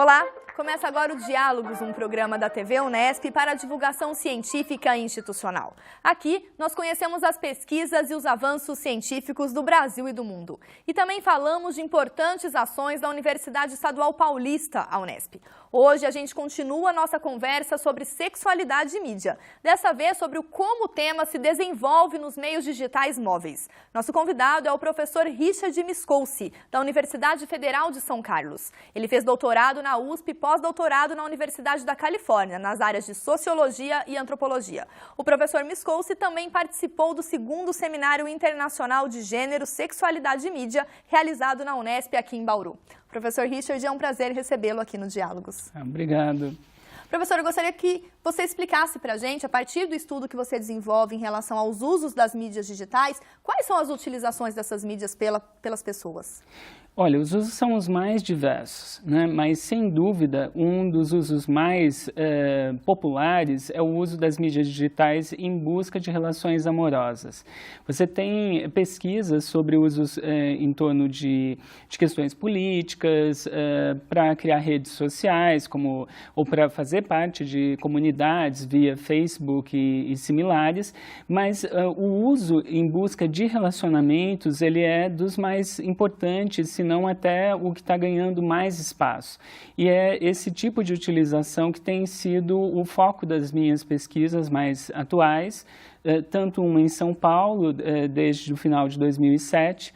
Olá, começa agora o Diálogos, um programa da TV Unesp para a divulgação científica e institucional. Aqui, nós conhecemos as pesquisas e os avanços científicos do Brasil e do mundo. E também falamos de importantes ações da Universidade Estadual Paulista, a Unesp. Hoje a gente continua a nossa conversa sobre sexualidade e mídia. Dessa vez sobre como o tema se desenvolve nos meios digitais móveis. Nosso convidado é o professor Richard Miscolci, da Universidade Federal de São Carlos. Ele fez doutorado na USP e pós-doutorado na Universidade da Califórnia, nas áreas de Sociologia e Antropologia. O professor Miscolci também participou do 2º Seminário Internacional de Gênero, Sexualidade e Mídia, realizado na Unesp aqui em Bauru. Professor Richard, é um prazer recebê-lo aqui no Diálogos. Obrigado. Professor, eu gostaria que você explicasse para a gente, a partir do estudo que você desenvolve em relação aos usos das mídias digitais, quais são as utilizações dessas mídias pelas pessoas? Olha, os usos são os mais diversos, né? Mas, sem dúvida, um dos usos mais populares é o uso das mídias digitais em busca de relações amorosas. Você tem pesquisas sobre usos em torno de questões políticas, para criar redes sociais, ou para fazer parte de comunidades via Facebook e similares, mas o uso em busca de relacionamentos, ele é dos mais importantes, se não até o que está ganhando mais espaço. E é esse tipo de utilização que tem sido o foco das minhas pesquisas mais atuais, tanto uma em São Paulo, desde o final de 2007,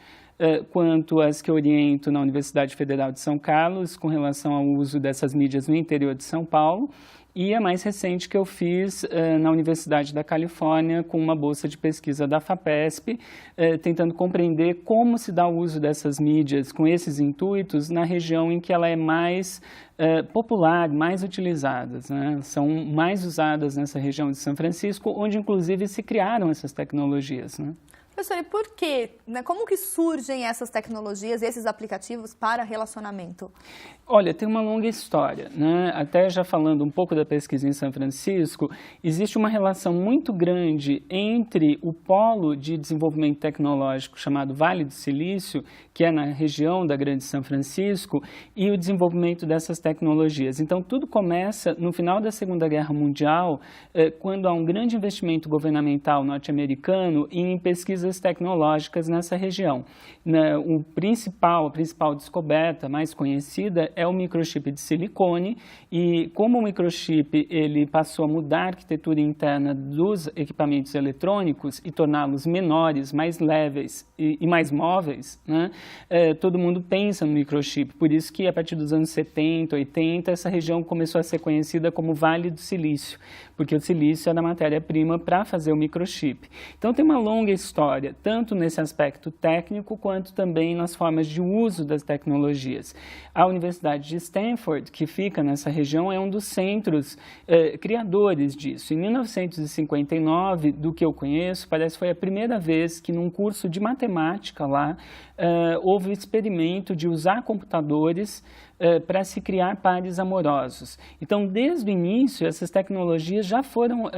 quanto as que eu oriento na Universidade Federal de São Carlos, com relação ao uso dessas mídias no interior de São Paulo, e a mais recente que eu fiz na Universidade da Califórnia, com uma bolsa de pesquisa da FAPESP, tentando compreender como se dá o uso dessas mídias com esses intuitos na região em que ela é mais popular, mais utilizadas, né? São mais usadas nessa região de São Francisco, onde inclusive se criaram essas tecnologias, né? Professor, e por quê? Como que surgem essas tecnologias, esses aplicativos para relacionamento? Olha, tem uma longa história, né? Até já falando um pouco da pesquisa em São Francisco, existe uma relação muito grande entre o polo de desenvolvimento tecnológico chamado Vale do Silício, que é na região da Grande São Francisco, e o desenvolvimento dessas tecnologias. Então, tudo começa no final da Segunda Guerra Mundial, quando há um grande investimento governamental norte-americano em pesquisas tecnológicas nessa região. A principal descoberta mais conhecida é o microchip de silicone, e como o microchip ele passou a mudar a arquitetura interna dos equipamentos eletrônicos e torná-los menores, mais leves e mais móveis, né? Todo mundo pensa no microchip, por isso que a partir dos anos 70, 80, essa região começou a ser conhecida como Vale do Silício, porque o silício era a matéria-prima para fazer o microchip. Então tem uma longa história, tanto nesse aspecto técnico, quanto também nas formas de uso das tecnologias. A Universidade de Stanford, que fica nessa região, é um dos centros criadores disso. Em 1959, do que eu conheço, parece que foi a primeira vez que num curso de matemática lá, houve o experimento de usar computadores para se criar pares amorosos. Então, desde o início, essas tecnologias já foram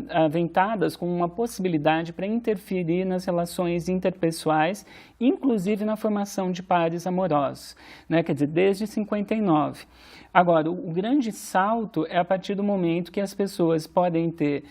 aventadas como uma possibilidade para interferir nas relações interpessoais, inclusive na formação de pares amorosos, né? Quer dizer, desde 59. Agora, o grande salto é a partir do momento que as pessoas podem ter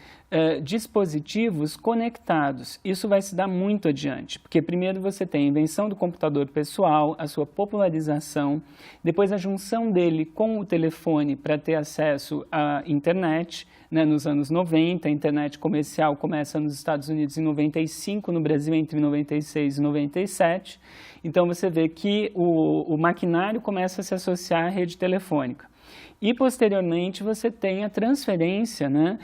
dispositivos conectados. Isso vai se dar muito adiante, porque primeiro você tem a invenção do computador pessoal, a sua popularização, depois a junção dele com o telefone para ter acesso à internet, né, nos anos 90, a internet comercial começa nos Estados Unidos em 95, no Brasil entre 96 e 97. Então você vê que o maquinário começa a se associar à rede telefônica. E, posteriormente, você tem a transferência, né,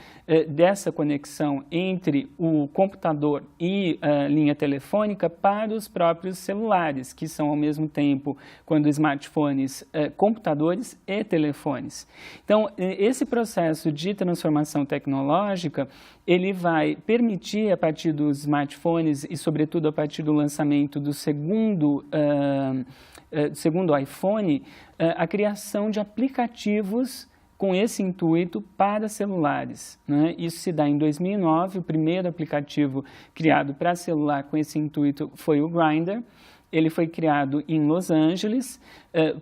dessa conexão entre o computador e a linha telefônica para os próprios celulares, que são, ao mesmo tempo, quando smartphones, computadores e telefones. Então, esse processo de transformação tecnológica, ele vai permitir, a partir dos smartphones e, sobretudo, a partir do lançamento do segundo iPhone, a criação de aplicativos com esse intuito para celulares, né? Isso se dá em 2009, o primeiro aplicativo criado para celular com esse intuito foi o Grindr, Ele foi criado em Los Angeles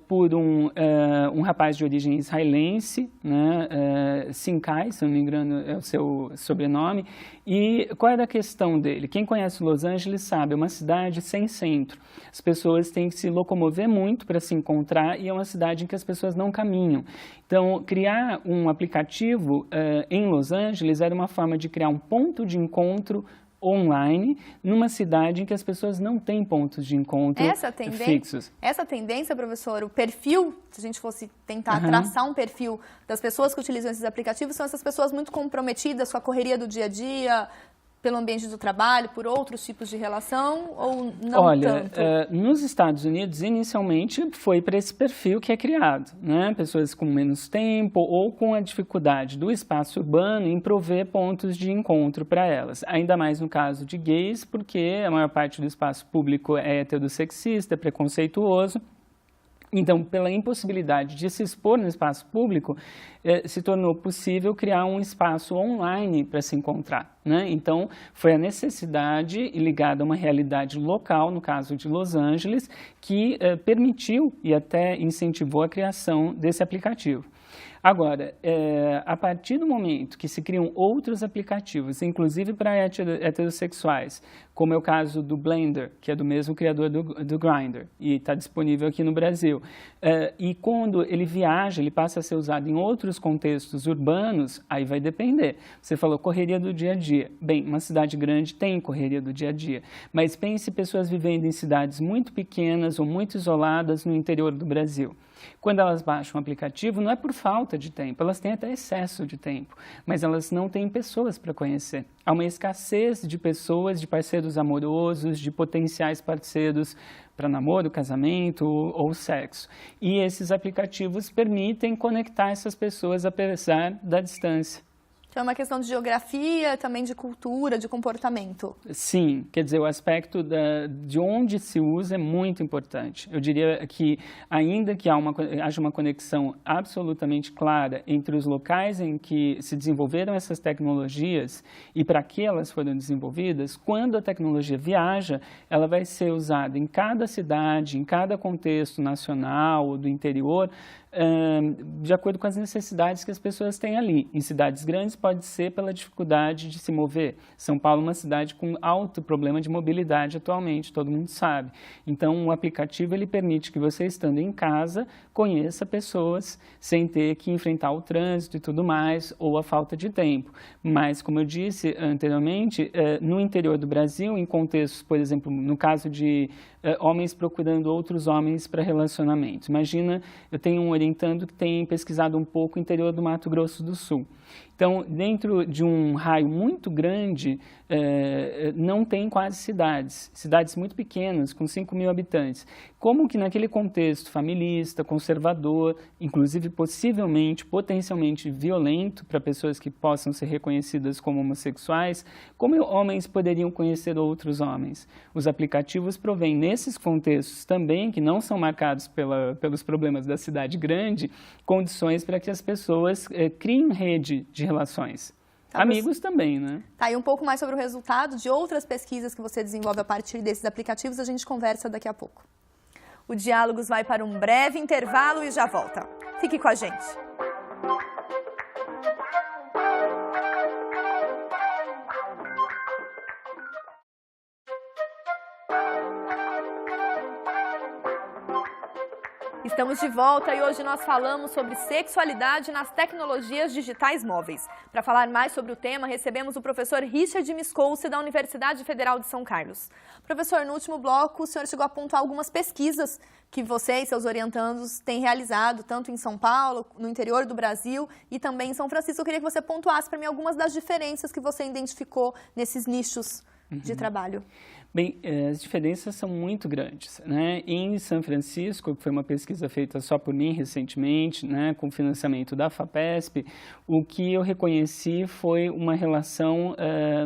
por um rapaz de origem israelense, né, Sinkai, se não me engano é o seu sobrenome. E qual era a questão dele? Quem conhece Los Angeles sabe, é uma cidade sem centro. As pessoas têm que se locomover muito para se encontrar e é uma cidade em que as pessoas não caminham. Então, criar um aplicativo em Los Angeles era uma forma de criar um ponto de encontro online, numa cidade em que as pessoas não têm pontos de encontro fixos. Essa tendência, professor, o perfil, se a gente fosse tentar traçar um perfil das pessoas que utilizam esses aplicativos, são essas pessoas muito comprometidas com a correria do dia a dia, pelo ambiente do trabalho, por outros tipos de relação, ou não Olha, tanto? nos Estados Unidos, inicialmente, foi para esse perfil que é criado, né? Pessoas com menos tempo ou com a dificuldade do espaço urbano em prover pontos de encontro para elas. Ainda mais no caso de gays, porque a maior parte do espaço público é heterossexista, é preconceituoso. Então, pela impossibilidade de se expor no espaço público, se tornou possível criar um espaço online para se encontrar, né? Então, foi a necessidade ligada a uma realidade local, no caso de Los Angeles, que permitiu e até incentivou a criação desse aplicativo. Agora, a partir do momento que se criam outros aplicativos, inclusive para heterossexuais, como é o caso do Blender, que é do mesmo criador do Grindr, e está disponível aqui no Brasil, e quando ele viaja, ele passa a ser usado em outros contextos urbanos, aí vai depender. Você falou correria do dia a dia. Bem, uma cidade grande tem correria do dia a dia, mas pense pessoas vivendo em cidades muito pequenas ou muito isoladas no interior do Brasil. Quando elas baixam o aplicativo, não é por falta de tempo, elas têm até excesso de tempo, mas elas não têm pessoas para conhecer. Há uma escassez de pessoas, de parceiros amorosos, de potenciais parceiros para namoro, casamento ou sexo. E esses aplicativos permitem conectar essas pessoas apesar da distância. Então, é uma questão de geografia, também de cultura, de comportamento. Sim, quer dizer, o aspecto de onde se usa é muito importante. Eu diria que, ainda que haja uma conexão absolutamente clara entre os locais em que se desenvolveram essas tecnologias e para que elas foram desenvolvidas, quando a tecnologia viaja, ela vai ser usada em cada cidade, em cada contexto nacional ou do interior, de acordo com as necessidades que as pessoas têm ali. Em cidades grandes pode ser pela dificuldade de se mover. São Paulo é uma cidade com alto problema de mobilidade atualmente, todo mundo sabe. Então, o aplicativo ele permite que você, estando em casa, conheça pessoas sem ter que enfrentar o trânsito e tudo mais, ou a falta de tempo. Mas, como eu disse anteriormente, no interior do Brasil, em contextos, por exemplo, no caso de homens procurando outros homens para relacionamentos. Imagina, eu tenho um orientando que tem pesquisado um pouco o interior do Mato Grosso do Sul. Então, dentro de um raio muito grande, não tem quase cidades muito pequenas, com 5.000 habitantes. Como que naquele contexto familista, conservador, inclusive possivelmente, potencialmente violento para pessoas que possam ser reconhecidas como homossexuais, como homens poderiam conhecer outros homens? Os aplicativos provêm nesses contextos também, que não são marcados pelos problemas da cidade grande, condições para que as pessoas criem rede de relações. Amigos também, né? Tá, e um pouco mais sobre o resultado de outras pesquisas que você desenvolve a partir desses aplicativos, a gente conversa daqui a pouco. O Diálogos vai para um breve intervalo e já volta. Fique com a gente. Estamos de volta e hoje nós falamos sobre sexualidade nas tecnologias digitais móveis. Para falar mais sobre o tema, recebemos o professor Richard Miskolci, da Universidade Federal de São Carlos. Professor, no último bloco, o senhor chegou a pontuar algumas pesquisas que você e seus orientandos têm realizado, tanto em São Paulo, no interior do Brasil e também em São Francisco. Eu queria que você pontuasse para mim algumas das diferenças que você identificou nesses nichos de trabalho. Bem, as diferenças são muito grandes, né? Em São Francisco, que foi uma pesquisa feita só por mim recentemente, né, com financiamento da FAPESP, o que eu reconheci foi uma relação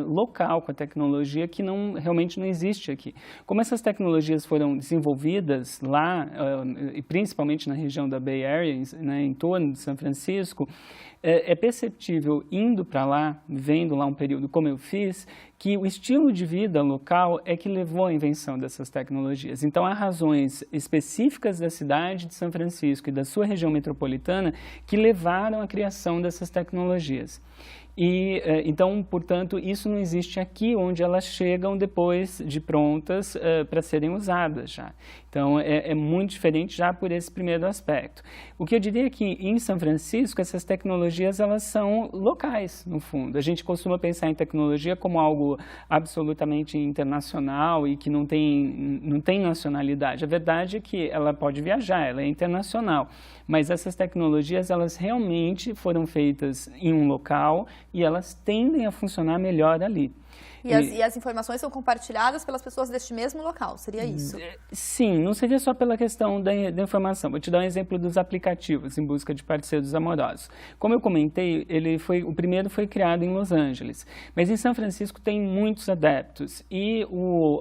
local com a tecnologia que realmente não existe aqui. Como essas tecnologias foram desenvolvidas lá, e principalmente na região da Bay Area, né, em torno de São Francisco, é perceptível, indo para lá, vivendo lá um período como eu fiz, que o estilo de vida local é que levou à invenção dessas tecnologias. Então, há razões específicas da cidade de São Francisco e da sua região metropolitana que levaram à criação dessas tecnologias. E, então, portanto, isso não existe aqui, onde elas chegam depois de prontas para serem usadas já. Então, é muito diferente já por esse primeiro aspecto. O que eu diria é que em São Francisco, essas tecnologias, elas são locais, no fundo. A gente costuma pensar em tecnologia como algo absolutamente internacional e que não tem nacionalidade. A verdade é que ela pode viajar, ela é internacional. Mas essas tecnologias, elas realmente foram feitas em um local e elas tendem a funcionar melhor ali. E as informações são compartilhadas pelas pessoas deste mesmo local, seria isso? Sim, não seria só pela questão da informação. Vou te dar um exemplo dos aplicativos em busca de parceiros amorosos. Como eu comentei, o primeiro foi criado em Los Angeles, mas em São Francisco tem muitos adeptos. E,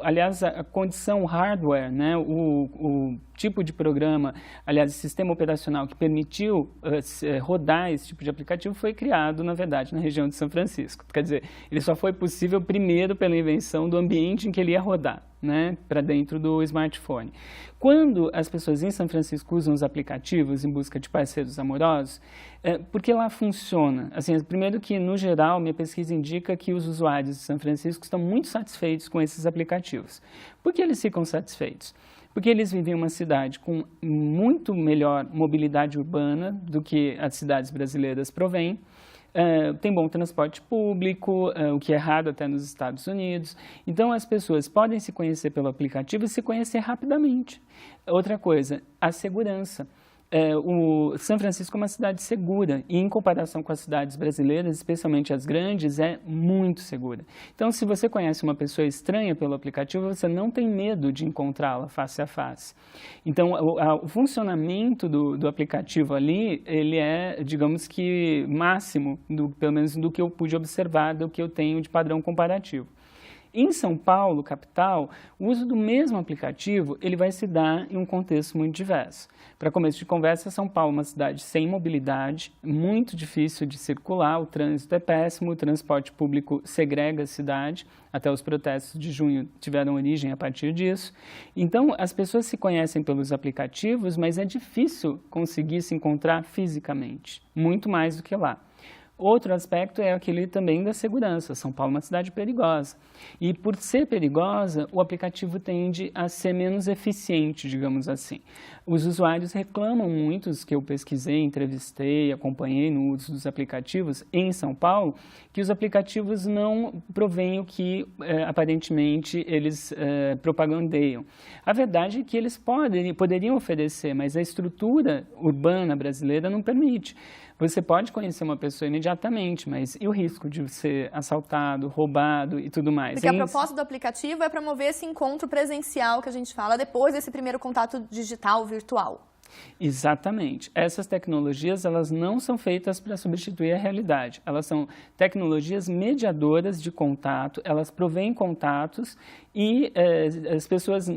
aliás, a condição hardware, né, o tipo de programa, aliás, o sistema operacional que permitiu rodar esse tipo de aplicativo foi criado, na verdade, na região de São Francisco. Quer dizer, ele só foi possível primeiro pela invenção do ambiente em que ele ia rodar, né, para dentro do smartphone. Quando as pessoas em São Francisco usam os aplicativos em busca de parceiros amorosos, porque lá funciona. Assim, primeiro que, no geral, minha pesquisa indica que os usuários de São Francisco estão muito satisfeitos com esses aplicativos. Por que eles ficam satisfeitos? Porque eles vivem em uma cidade com muito melhor mobilidade urbana do que as cidades brasileiras provêm. Tem bom transporte público, o que é raro até nos Estados Unidos. Então, as pessoas podem se conhecer pelo aplicativo e se conhecer rapidamente. Outra coisa, a segurança. O São Francisco é uma cidade segura e, em comparação com as cidades brasileiras, especialmente as grandes, é muito segura. Então, se você conhece uma pessoa estranha pelo aplicativo, você não tem medo de encontrá-la face a face. Então, o funcionamento do aplicativo ali, ele é, digamos que, máximo, pelo menos do que eu pude observar, do que eu tenho de padrão comparativo. Em São Paulo, capital, o uso do mesmo aplicativo ele vai se dar em um contexto muito diverso. Para começo de conversa, São Paulo é uma cidade sem mobilidade, muito difícil de circular, o trânsito é péssimo, o transporte público segrega a cidade, até os protestos de junho tiveram origem a partir disso. Então, as pessoas se conhecem pelos aplicativos, mas é difícil conseguir se encontrar fisicamente, muito mais do que lá. Outro aspecto é aquele também da segurança. São Paulo é uma cidade perigosa. E por ser perigosa, o aplicativo tende a ser menos eficiente, digamos assim. Os usuários reclamam muito, os que eu pesquisei, entrevistei, acompanhei no uso dos aplicativos em São Paulo, que os aplicativos não provêm o que aparentemente eles propagandeiam. A verdade é que eles poderiam oferecer, mas a estrutura urbana brasileira não permite. Você pode conhecer uma pessoa imediatamente, mas e o risco de ser assaltado, roubado e tudo mais? Porque a proposta do aplicativo é promover esse encontro presencial que a gente fala depois desse primeiro contato digital, virtual. Exatamente. Essas tecnologias, elas não são feitas para substituir a realidade. Elas são tecnologias mediadoras de contato, elas provêm contatos e as pessoas,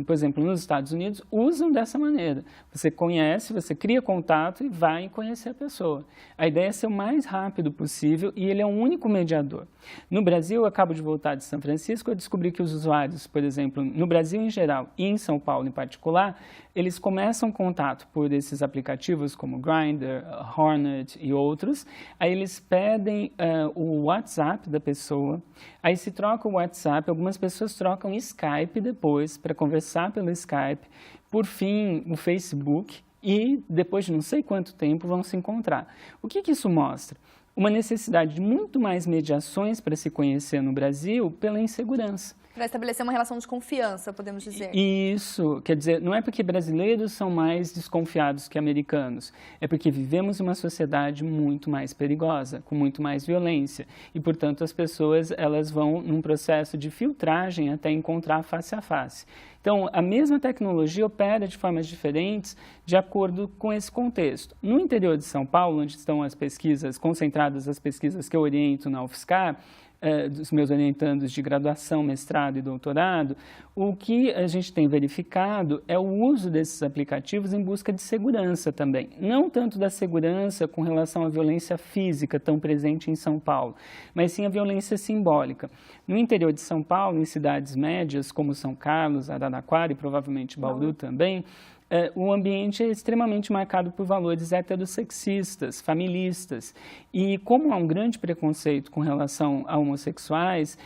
por exemplo, nos Estados Unidos, usam dessa maneira. Você conhece, você cria contato e vai conhecer a pessoa. A ideia é ser o mais rápido possível e ele é o único mediador. No Brasil, eu acabo de voltar de São Francisco, eu descobri que os usuários, por exemplo, no Brasil em geral e em São Paulo em particular, eles começam contato por esses aplicativos como Grindr, Hornet e outros, aí eles pedem o WhatsApp da pessoa, aí se troca o WhatsApp, algumas pessoas trocam Skype depois para conversar pelo Skype, por fim o Facebook e depois de não sei quanto tempo vão se encontrar. O que isso mostra? Uma necessidade de muito mais mediações para se conhecer no Brasil pela insegurança. Para estabelecer uma relação de confiança, podemos dizer. Isso, quer dizer, não é porque brasileiros são mais desconfiados que americanos, é porque vivemos uma sociedade muito mais perigosa, com muito mais violência, e, portanto, as pessoas elas vão num processo de filtragem até encontrar face a face. Então, a mesma tecnologia opera de formas diferentes de acordo com esse contexto. No interior de São Paulo, onde estão as pesquisas, concentradas as pesquisas que eu oriento na UFSCar, dos meus orientandos de graduação, mestrado e doutorado, o que a gente tem verificado é o uso desses aplicativos em busca de segurança também. Não tanto da segurança com relação à violência física tão presente em São Paulo, mas sim a violência simbólica. No interior de São Paulo, em cidades médias como São Carlos, Araraquara e provavelmente Bauru também, o ambiente é extremamente marcado por valores heterossexistas, familistas. E como há um grande preconceito com relação a homossexuais,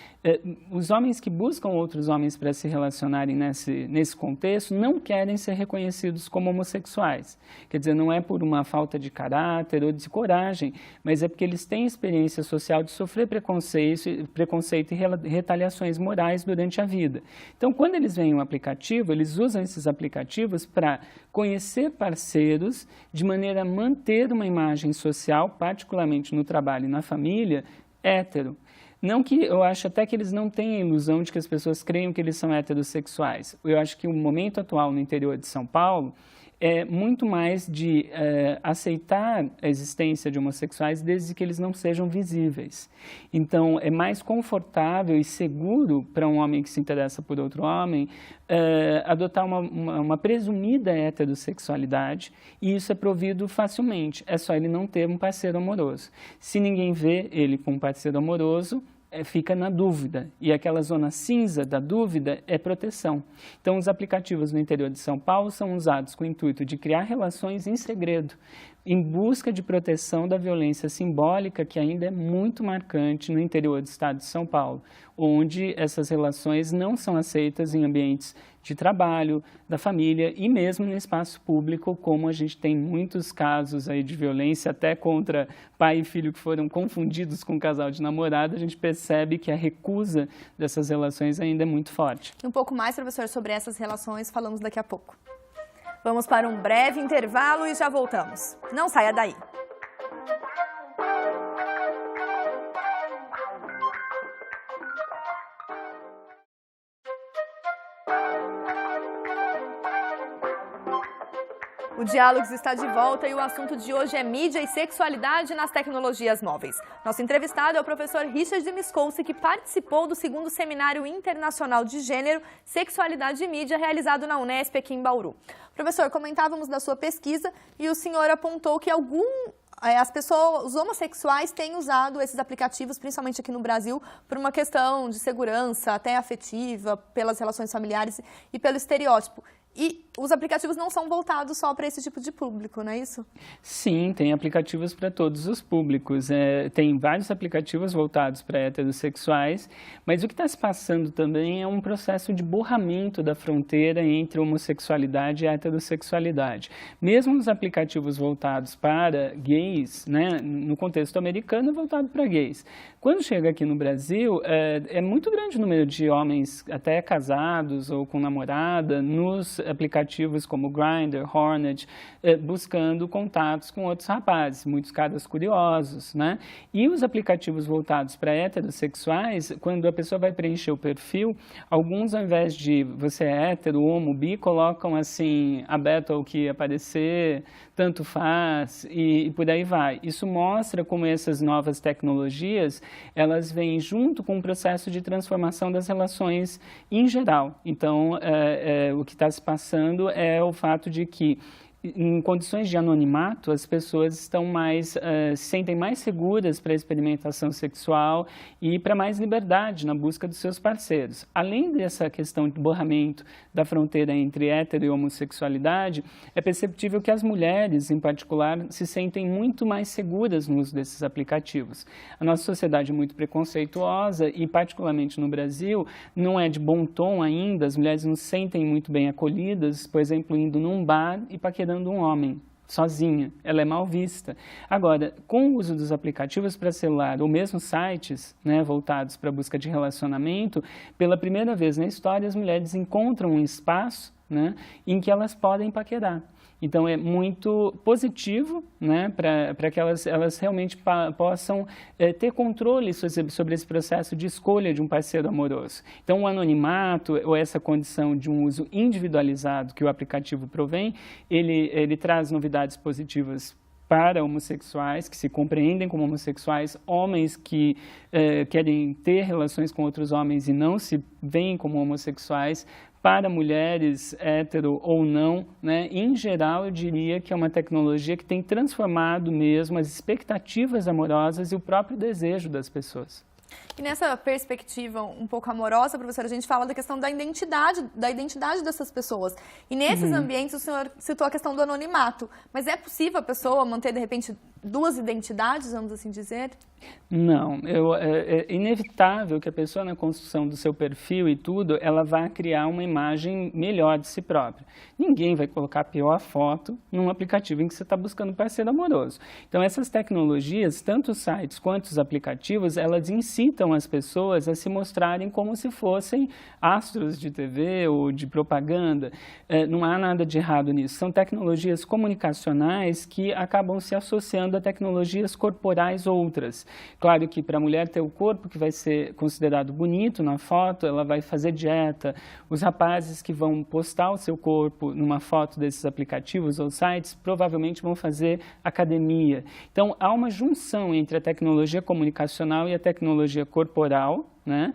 os homens que buscam outros homens para se relacionarem nesse contexto não querem ser reconhecidos como homossexuais. Quer dizer, não é por uma falta de caráter ou de coragem, mas é porque eles têm experiência social de sofrer preconceito e retaliações morais durante a vida. Então, quando eles veem um aplicativo, eles usam esses aplicativos para conhecer parceiros de maneira a manter uma imagem social, particularmente no trabalho e na família, hétero. Não que eu acho até que eles não têm a ilusão de que as pessoas creiam que eles são heterossexuais. Eu acho que o momento atual no interior de São Paulo é muito mais de aceitar a existência de homossexuais desde que eles não sejam visíveis. Então, é mais confortável e seguro para um homem que se interessa por outro homem adotar uma presumida heterossexualidade, e isso é provido facilmente. É só ele não ter um parceiro amoroso. Se ninguém vê ele com um parceiro amoroso, fica na dúvida, e aquela zona cinza da dúvida é proteção. Então, os aplicativos no interior de São Paulo são usados com o intuito de criar relações em segredo, em busca de proteção da violência simbólica, que ainda é muito marcante no interior do estado de São Paulo, onde essas relações não são aceitas em ambientes de trabalho, da família e mesmo no espaço público, como a gente tem muitos casos aí de violência até contra pai e filho que foram confundidos com um casal de namorado, a gente percebe que a recusa dessas relações ainda é muito forte. Um pouco mais, professor, sobre essas relações falamos daqui a pouco. Vamos para um breve intervalo e já voltamos. Não saia daí. O Diálogos está de volta e o assunto de hoje é mídia e sexualidade nas tecnologias móveis. Nosso entrevistado é o professor Richard Miskolci, que participou do 2º Seminário Internacional de Gênero, Sexualidade e Mídia, realizado na Unesp aqui em Bauru. Professor, comentávamos da sua pesquisa e o senhor apontou que os homossexuais têm usado esses aplicativos, principalmente aqui no Brasil, por uma questão de segurança, até afetiva, pelas relações familiares e pelo estereótipo. E os aplicativos não são voltados só para esse tipo de público, não é isso? Sim, tem aplicativos para todos os públicos. Tem vários aplicativos voltados para heterossexuais, mas o que está se passando também é um processo de borramento da fronteira entre homossexualidade e heterossexualidade. Mesmo os aplicativos voltados para gays, né, no contexto americano, é voltado para gays. Quando chega aqui no Brasil, é muito grande o número de homens até casados ou com namorada nos aplicativos como Grindr, Hornet, buscando contatos com outros rapazes, muitos caras curiosos, né? E os aplicativos voltados para heterossexuais, quando a pessoa vai preencher o perfil, alguns, ao invés de você é hétero, homo, bi, colocam assim, aberto ao que aparecer, tanto faz, e por aí vai. Isso mostra como essas novas tecnologias, elas vêm junto com o processo de transformação das relações em geral. Então, o que está se passando é o fato de que, em condições de anonimato, as pessoas se sentem mais seguras para a experimentação sexual e para mais liberdade na busca dos seus parceiros. Além dessa questão de borramento da fronteira entre hétero e homossexualidade, é perceptível que as mulheres, em particular, se sentem muito mais seguras no uso desses aplicativos. A nossa sociedade é muito preconceituosa e, particularmente no Brasil, não é de bom tom ainda, as mulheres não se sentem muito bem acolhidas, por exemplo, indo num bar e paquerando um homem, sozinha, ela é mal vista. Agora, com o uso dos aplicativos para celular, ou mesmo sites, né, voltados para a busca de relacionamento, pela primeira vez na história, as mulheres encontram um espaço, né, em que elas podem paquerar. Então, é muito positivo, né, para que elas realmente possam ter controle sobre esse processo de escolha de um parceiro amoroso. Então, o anonimato ou essa condição de um uso individualizado que o aplicativo provém, ele traz novidades positivas para homossexuais, que se compreendem como homossexuais, homens que querem ter relações com outros homens e não se veem como homossexuais, para mulheres hétero ou não, né? Em geral, eu diria que é uma tecnologia que tem transformado mesmo as expectativas amorosas e o próprio desejo das pessoas. E nessa perspectiva um pouco amorosa, professora, a gente fala da questão da identidade dessas pessoas. E nesses ambientes o senhor citou a questão do anonimato. Mas é possível a pessoa manter, de repente, duas identidades, vamos assim dizer? Não, é inevitável que a pessoa, na construção do seu perfil e tudo, ela vá criar uma imagem melhor de si própria. Ninguém vai colocar a pior foto num aplicativo em que você está buscando um parceiro amoroso. Então, essas tecnologias, tanto os sites quanto os aplicativos, elas incitam as pessoas a se mostrarem como se fossem astros de TV ou de propaganda. Não há nada de errado nisso. São tecnologias comunicacionais que acabam se associando a tecnologias corporais outras. Claro que para a mulher ter o corpo que vai ser considerado bonito na foto, ela vai fazer dieta. Os rapazes que vão postar o seu corpo numa foto desses aplicativos ou sites, provavelmente vão fazer academia. Então, há uma junção entre a tecnologia comunicacional e a tecnologia corporal, né?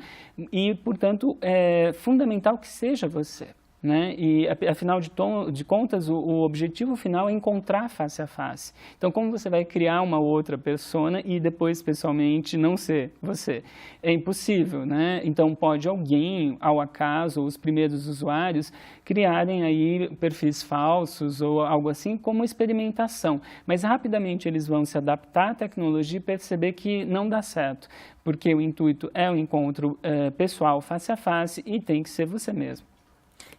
E, portanto, é fundamental que seja você. Né? E, afinal de contas, o objetivo final é encontrar face a face. Então, como você vai criar uma outra persona e depois, pessoalmente, não ser você? É impossível, né? Então, pode alguém, ao acaso, ou os primeiros usuários, criarem aí perfis falsos ou algo assim, como experimentação. Mas, rapidamente, eles vão se adaptar à tecnologia e perceber que não dá certo, porque o intuito é o encontro pessoal, face a face, e tem que ser você mesmo.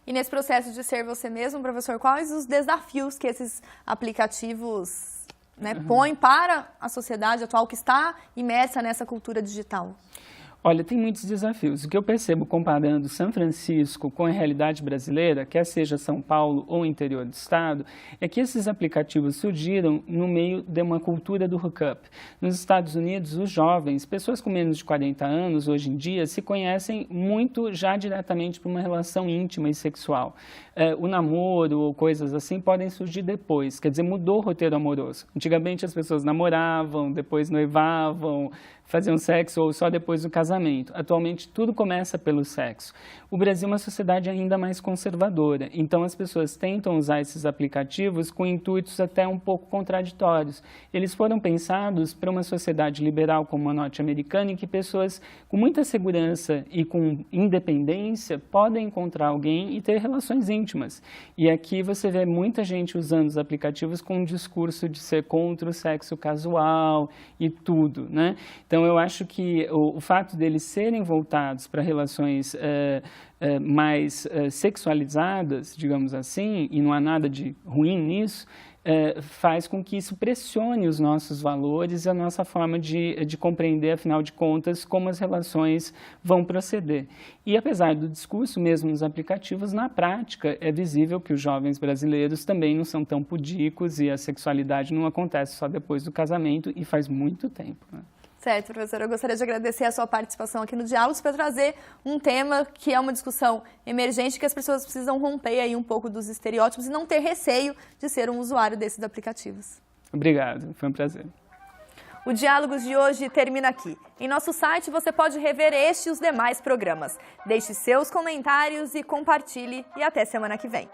E nesse processo de ser você mesmo, professor, quais os desafios que esses aplicativos, né, põem para a sociedade atual que está imersa nessa cultura digital? Olha, tem muitos desafios. O que eu percebo comparando São Francisco com a realidade brasileira, quer seja São Paulo ou interior do estado, é que esses aplicativos surgiram no meio de uma cultura do hookup. Nos Estados Unidos, os jovens, pessoas com menos de 40 anos hoje em dia, se conhecem muito já diretamente por uma relação íntima e sexual. O namoro ou coisas assim podem surgir depois, quer dizer, mudou o roteiro amoroso. Antigamente as pessoas namoravam, depois noivavam, faziam sexo ou só depois do casamento. Atualmente tudo começa pelo sexo. O Brasil é uma sociedade ainda mais conservadora, então as pessoas tentam usar esses aplicativos com intuitos até um pouco contraditórios. Eles foram pensados para uma sociedade liberal como a norte-americana, em que pessoas com muita segurança e com independência podem encontrar alguém e ter relações íntimas. E aqui você vê muita gente usando os aplicativos com um discurso de ser contra o sexo casual e tudo, né? Então, eu acho que o fato deles serem voltados para relações mais sexualizadas, digamos assim, e não há nada de ruim nisso, faz com que isso pressione os nossos valores e a nossa forma de compreender, afinal de contas, como as relações vão proceder. E apesar do discurso mesmo nos aplicativos, na prática é visível que os jovens brasileiros também não são tão pudicos e a sexualidade não acontece só depois do casamento e faz muito tempo, né? Certo, professora, eu gostaria de agradecer a sua participação aqui no Diálogos para trazer um tema que é uma discussão emergente, que as pessoas precisam romper aí um pouco dos estereótipos e não ter receio de ser um usuário desses aplicativos. Obrigado, foi um prazer. O Diálogos de hoje termina aqui. Em nosso site você pode rever este e os demais programas. Deixe seus comentários e compartilhe, e até semana que vem.